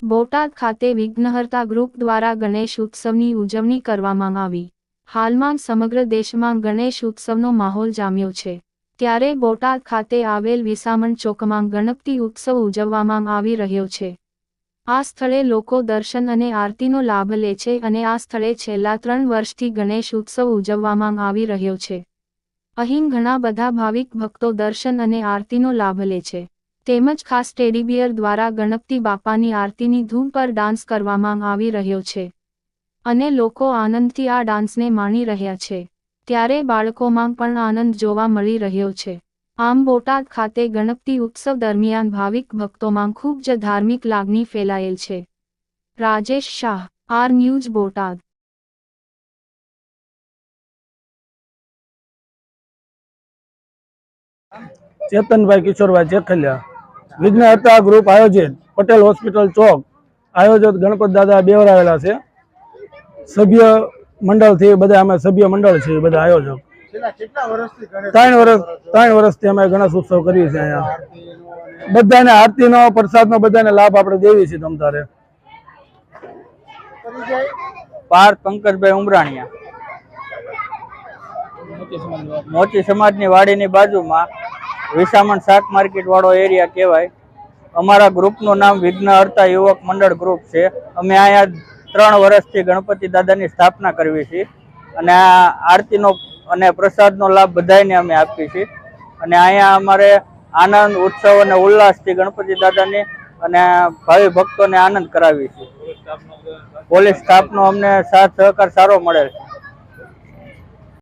બોટાદ ખાતે વિઘ્નહર્તા ગ્રુપ દ્વારા ગણેશ ઉત્સવની ઉજવણી કરવામાં આવી। હાલમાં સમગ્ર દેશમાં ગણેશ ઉત્સવનો માહોલ જામ્યો છે, ત્યારે બોટાદ ખાતે આવેલ વિસામણ ચોકમાં ગણપતિ ઉત્સવ ઉજવવામાં આવી રહ્યો છે। આ સ્થળે લોકો દર્શન અને આરતીનો લાભ લે છે અને આ સ્થળે છેલ્લા 3 વર્ષથી ગણેશ ઉત્સવ ઉજવવામાં આવી રહ્યો છે। અહીં ઘણા બધા ભાવિક ભક્તો દર્શન અને આરતીનો લાભ લે છે, તેમજ ખાસ ટેડી બિયર દ્વારા ગણપતિ બાપાની આરતીની ધૂન પર ડાન્સ કરવામાં આવી રહ્યો છે અને લોકો આનંદથી આ ડાન્સને માણી રહ્યા છે, ત્યારે બાળકોમાં પણ આનંદ જોવા મળી રહ્યો છે। આમ બોટાદ ખાતે ગણપતિ ઉત્સવ દરમિયાન ભાવિક ભક્તોમાં ખૂબ જ ધાર્મિક લાગણી ફેલાયેલ છે। Rajesh Shah, R news Botad. Chetanbhai Kishorbhai Chekhaliya Vighnaharta group आयोजित पटेल हॉस्पिटल चौक आयोजित गणपत दादा बेवरावेला छे। सभ्य मंडल थी बधा अमे सभ्य मंडल छे बधा आयोजक 3 वर्षथी अमे गणेश उत्सव करीए छीए। अहींया बधाने आरतीनो प्रसादनो बधाने लाभ आपणे देवी छीए। तमतारे पार्थ पंकजभाई उमराणिया मोची समाजनी वाड़ीनी बाजुमां विसामण शाक मार्केट वाळो एरिया कहेवाय। अमारा ग्रुपनुं नाम विघ्नहर्ता युवक मंडळ ग्रुप छे। अमे आया 3 वर्षथी गणपति दादानी स्थापना करवी छे अने आ आरतीनो अने प्रसादनो लाभ बधायने अमे आपीए छीए अने आया अमारे आनंद उत्सव अने उल्लासथी गणपति दादानी अने भावी भक्तोने आनंद करावी छे। पोलीस स्टाफनो अमने साथ सहकार सारो मळे छे।